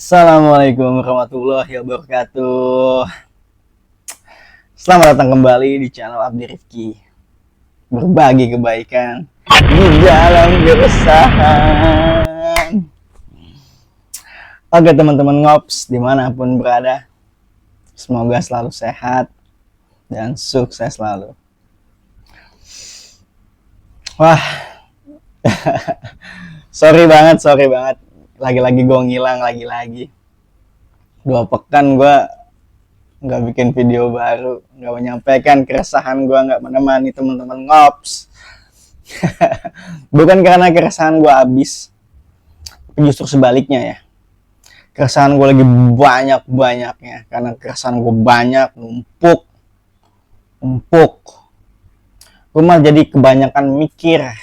Assalamualaikum warahmatullahi wabarakatuh. Selamat datang kembali di channel Abdi Rifki. Berbagi kebaikan di dalam keresahan. Oke teman-teman ngops dimanapun berada, semoga selalu sehat dan sukses selalu. Wah, sorry banget. Lagi-lagi gue ngilang lagi-lagi. 2 pekan gue nggak bikin video baru, nggak menyampaikan keresahan gue, nggak menemani teman-teman ngops. Bukan karena keresahan gue habis, tapi justru sebaliknya ya. Keresahan gue lagi banyak-banyaknya, karena keresahan gue banyak, numpuk. Gue malah jadi kebanyakan mikir.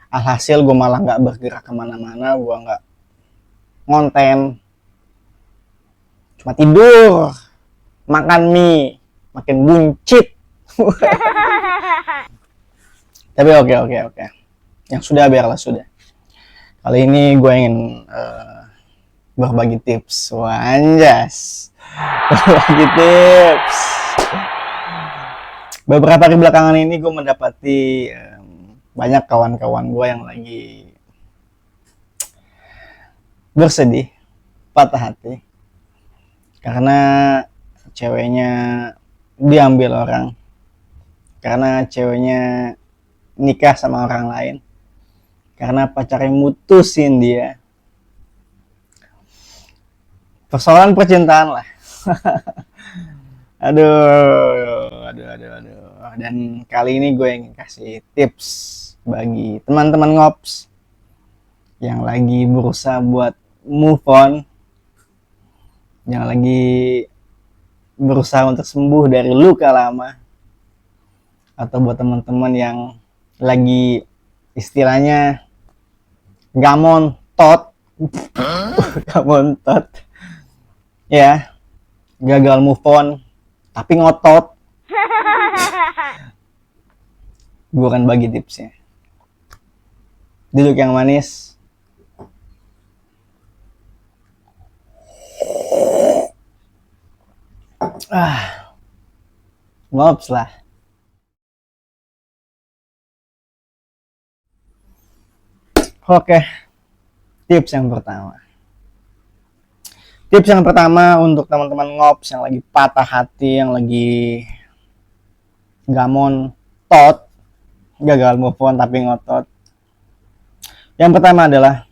Alhasil gue malah nggak bergerak kemana-mana, gue nggak ngonten, cuma tidur, makan mie, makin buncit. Tapi oke. Yang sudah biarlah sudah. Kali ini gue ingin berbagi tips. Wanjas. Berbagi tips. Beberapa hari belakangan ini gue mendapati banyak kawan-kawan gue yang lagi bersedih, patah hati karena ceweknya diambil orang, karena ceweknya nikah sama orang lain, karena pacarnya mutusin dia. Persoalan percintaan lah. aduh. Dan kali ini gue ingin kasih tips bagi teman-teman ngops yang lagi berusaha buat move on, yang lagi berusaha untuk sembuh dari luka lama, atau buat teman-teman yang lagi istilahnya gamontot ya, gagal move on tapi ngotot. Gue akan bagi tipsnya. Duduk yang manis, ngops lah. Oke, tips yang pertama untuk teman-teman ngops yang lagi patah hati, yang lagi gamon tot, gagal move on tapi ngotot. Yang pertama adalah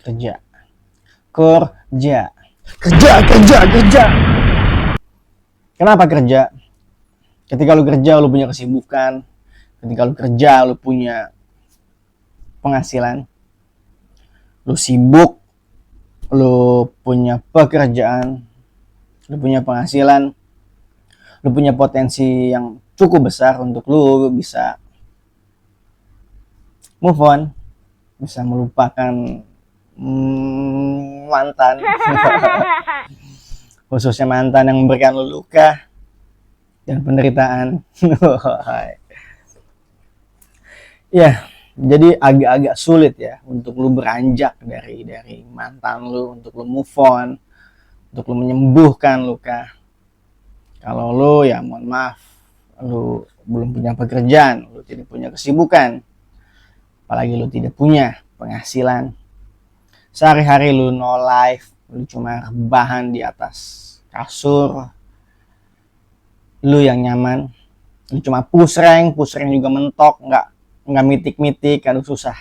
kerja. Kenapa kerja? Ketika lu kerja, lu punya kesibukan. Ketika lu kerja, lu punya penghasilan. Lu sibuk, lu punya pekerjaan, lu punya penghasilan, lu punya potensi yang cukup besar untuk lu bisa move on, bisa melupakan mantan. Khususnya mantan yang memberikan lu luka dan penderitaan. Ya, jadi agak-agak sulit ya untuk lu beranjak dari mantan lu, untuk lu move on, untuk lu menyembuhkan luka. Kalau lu ya mohon maaf, lu belum punya pekerjaan, lu tidak punya kesibukan, apalagi lu tidak punya penghasilan. Sehari-hari lu no life, lu cuma rebahan di atas kasur, lu yang nyaman, lu cuma push rank juga mentok, nggak mitik, aduh susah.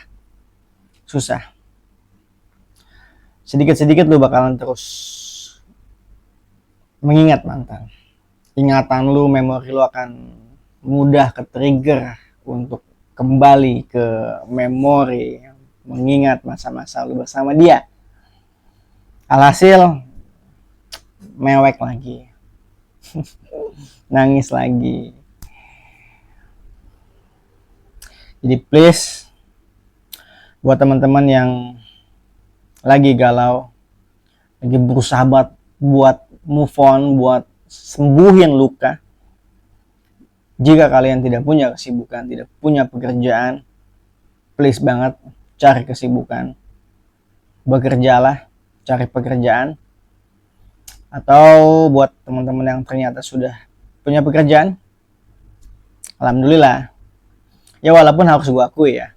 Sedikit-sedikit lu bakalan terus mengingat mantan. Ingatan lu, memori lu akan mudah ke-trigger untuk kembali ke memori, mengingat masa-masa lu bersama dia. Alhasil mewek lagi. Nangis lagi. Jadi please, buat teman-teman yang lagi galau, lagi berusaha buat move on, buat sembuhin luka, jika kalian tidak punya kesibukan, tidak punya pekerjaan, please banget cari kesibukan. Bekerjalah, cari pekerjaan, atau buat teman-teman yang ternyata sudah punya pekerjaan, alhamdulillah. Ya walaupun harus gue akui ya,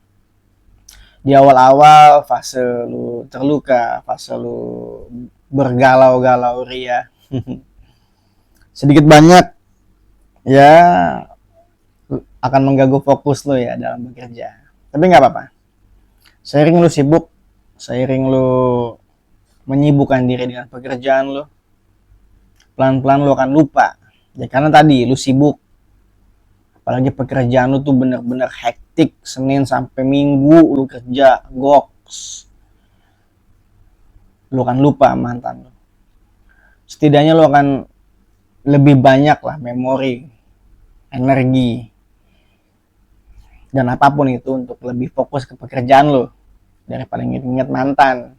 di awal-awal fase lu terluka, fase lu bergalau-galau ria, sedikit banyak ya akan mengganggu fokus lu ya dalam bekerja. Tapi nggak apa-apa. Seiring lu sibuk, seiring lu menyibukkan diri dengan pekerjaan lu, pelan-pelan lu akan lupa. Ya karena tadi lu sibuk, apalagi pekerjaan lu tuh bener-bener hektik, Senin sampai Minggu lu kerja goks, lu akan lupa mantan lu. Setidaknya lu akan lebih banyak lah memori, energi, dan apapun itu untuk lebih fokus ke pekerjaan lu daripada ingat-ingat mantan,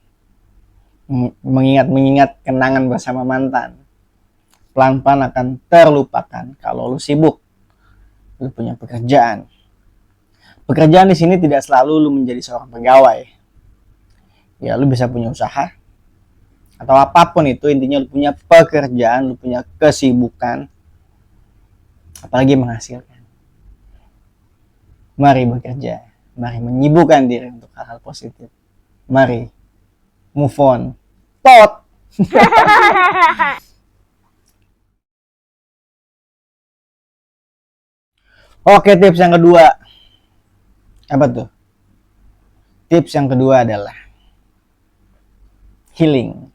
mengingat kenangan bersama mantan. Pelan-pelan akan terlupakan kalau lu sibuk, lu punya pekerjaan. Pekerjaan di sini tidak selalu lu menjadi seorang pegawai. Ya lu bisa punya usaha atau apapun itu, intinya lu punya pekerjaan, lu punya kesibukan, apalagi menghasilkan. Mari bekerja, mari menyibukkan diri untuk hal-hal positif. Mari move on. Tot. Oke, tips yang kedua. Apa tuh? Tips yang kedua adalah healing.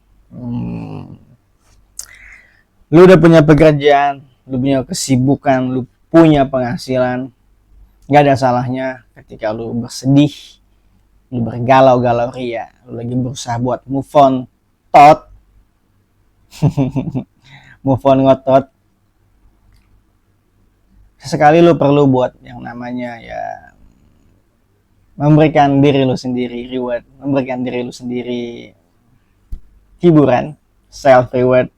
Lu udah punya pekerjaan, lu punya kesibukan, lu punya penghasilan. Gak ada salahnya ketika lu bersedih, lu bergalau-galau ria, lu lagi berusaha buat move on, tot. Move on ngotot. Sesekali lu perlu buat yang namanya ya memberikan diri lu sendiri reward, memberikan diri lu sendiri hiburan, self reward,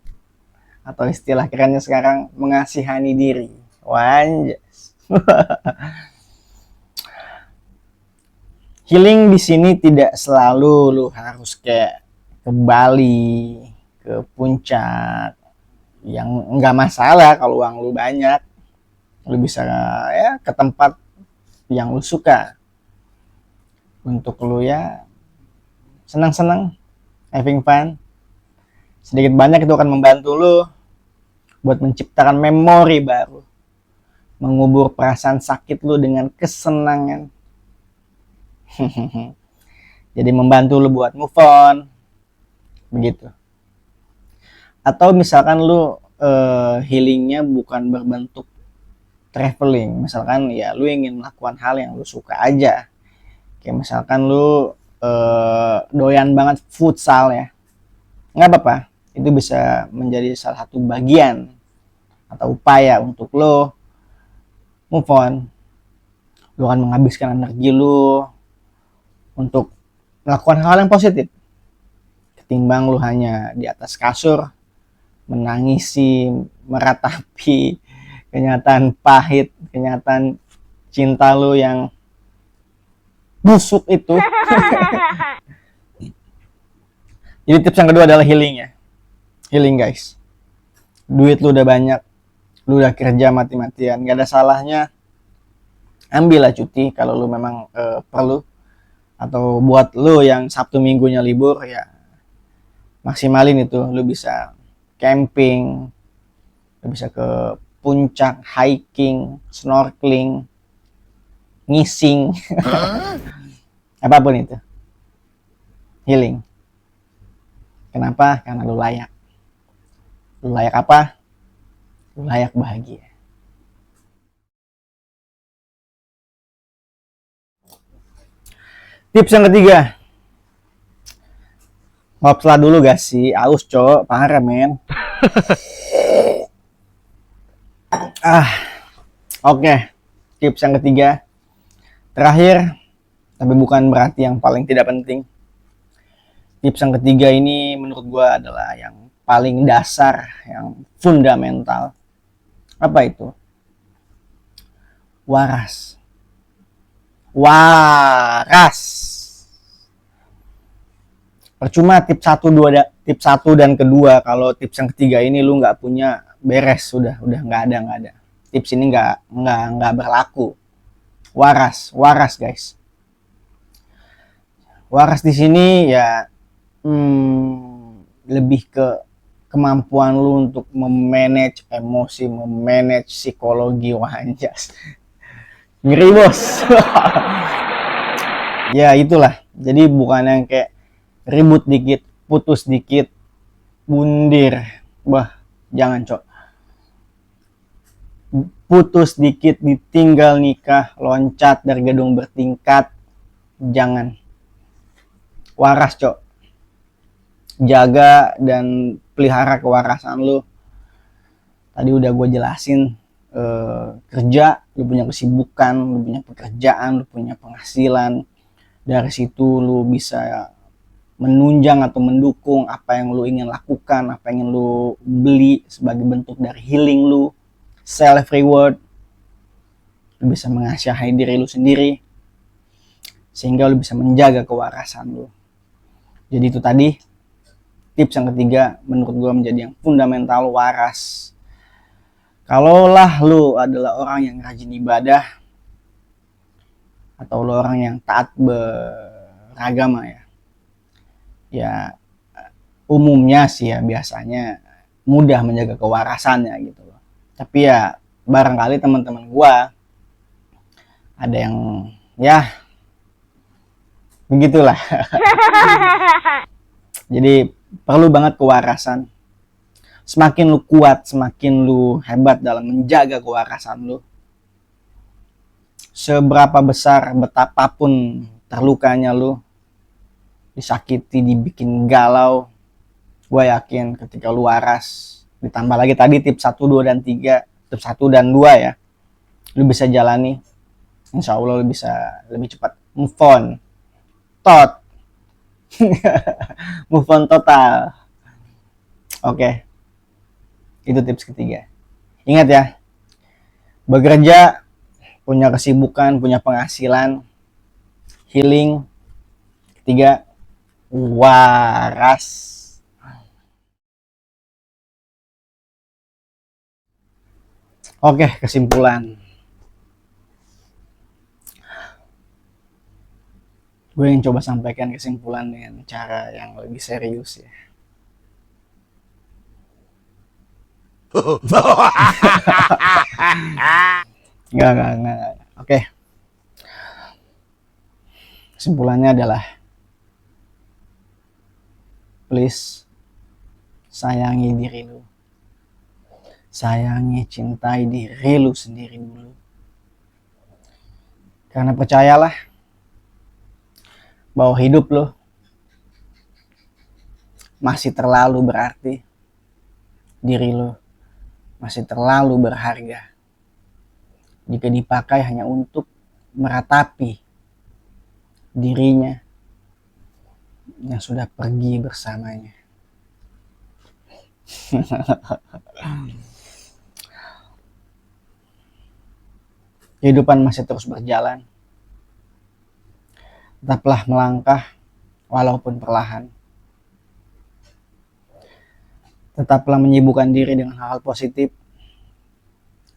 atau istilah kerennya sekarang mengasihani diri. Wanjas. Healing di sini tidak selalu lu harus kayak ke Bali, ke puncak, yang nggak masalah kalau uang lu banyak. Lu bisa ya ke tempat yang lu suka untuk lu ya senang-senang, having fun. Sedikit banyak itu akan membantu lu buat menciptakan memori baru, mengubur perasaan sakit lu dengan kesenangan. Jadi membantu lu buat move on begitu. Atau misalkan lu healingnya bukan berbentuk traveling, misalkan ya lu ingin melakukan hal yang lu suka aja, kayak misalkan lu doyan banget futsal ya, nggak apa-apa, itu bisa menjadi salah satu bagian atau upaya untuk lo move on. Lo akan menghabiskan energi lo untuk melakukan hal yang positif ketimbang lo hanya di atas kasur menangisi, meratapi kenyataan pahit, kenyataan cinta lo yang busuk itu. Jadi tips yang kedua adalah healing ya. Healing guys. Duit lu udah banyak, lu udah kerja mati-matian, gak ada salahnya ambillah cuti kalau lu memang perlu. Atau buat lu yang Sabtu Minggunya libur ya maksimalin itu, lu bisa camping, lu bisa ke puncak, hiking, snorkeling, ngising, apapun itu. Healing. Kenapa? Karena lu layak. Lu layak apa? Lu layak bahagia. Tips yang ketiga. Ngopslah dulu gak sih? Aus cok, parah men. Oke. Tips yang ketiga. Terakhir, tapi bukan berarti yang paling tidak penting. Tips yang ketiga ini menurut gue adalah yang paling dasar, yang fundamental. Apa itu? Waras. Waras. Percuma tips satu dan kedua, kalau tips yang ketiga ini lu nggak punya, beres, udah nggak ada. Tips ini nggak berlaku. Waras, waras guys. Waras di sini ya lebih ke kemampuan lu untuk memanage emosi, memanage psikologi. Wah anjas, ngeri bos. Ya itulah, jadi bukan yang kayak ribut dikit, putus dikit, bundir. Bah, jangan cok. Putus dikit ditinggal nikah, loncat dari gedung bertingkat, jangan. Waras cok, jaga dan pelihara kewarasan lu. Tadi udah gue jelasin, kerja, lu punya kesibukan, lu punya pekerjaan, lu punya penghasilan. Dari situ lu bisa menunjang atau mendukung apa yang lu ingin lakukan, apa yang ingin lu beli sebagai bentuk dari healing lu, self reward. Lu bisa mengasihani diri lu sendiri sehingga lu bisa menjaga kewarasan lu. Jadi itu tadi tips yang ketiga menurut gue menjadi yang fundamental, waras. Kalaulah lu adalah orang yang rajin ibadah atau lu orang yang taat beragama ya umumnya sih ya biasanya mudah menjaga kewarasannya gitu loh. Tapi ya barangkali teman-teman gua ada yang ya begitulah. Jadi perlu banget kewarasan. Semakin lu kuat, semakin lu hebat dalam menjaga kewarasan lu. Seberapa besar, betapapun terlukanya lu, disakiti, dibikin galau, gue yakin ketika lu waras, ditambah lagi tadi tips 1, 2, dan 3, tips 1 dan 2 ya, lu bisa jalani, insya Allah lu bisa lebih cepat move on, move on total. Oke, itu tips ketiga. Ingat ya, bekerja, punya kesibukan, punya penghasilan, healing. Ketiga, waras. Oke, kesimpulan. Gue yang coba sampaikan kesimpulan dengan cara yang lebih serius ya. Enggak. Oke. Kesimpulannya adalah, please sayangi diri lu. Sayangi, cintai diri lu sendiri dulu. Karena percayalah bahwa hidup lu masih terlalu berarti. Diri lu masih terlalu berharga jika dipakai hanya untuk meratapi dirinya yang sudah pergi bersamanya. Kehidupan masih terus berjalan. Tetaplah melangkah walaupun perlahan. Tetaplah menyibukkan diri dengan hal-hal positif.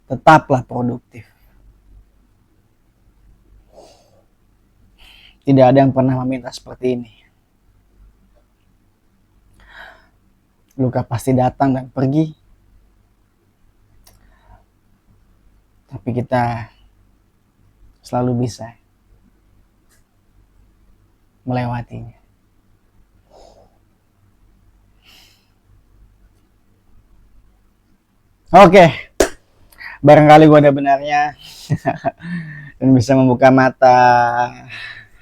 Tetaplah produktif. Tidak ada yang pernah meminta seperti ini. Luka pasti datang dan pergi. Tapi kita selalu bisa melewatinya. Oke, barangkali gue ada benarnya dan bisa membuka mata,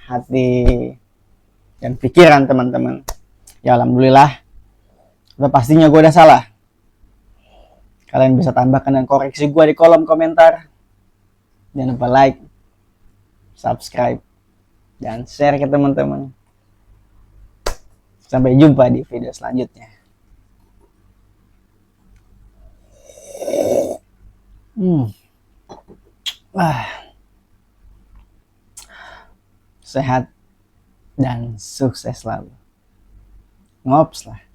hati, dan pikiran teman-teman. Ya alhamdulillah, udah pastinya gue udah salah. Kalian bisa tambahkan dan koreksi gue di kolom komentar. Jangan lupa like, subscribe, dan share ke teman-teman. Sampai jumpa di video selanjutnya. Sehat dan sukses selalu. ngops lah.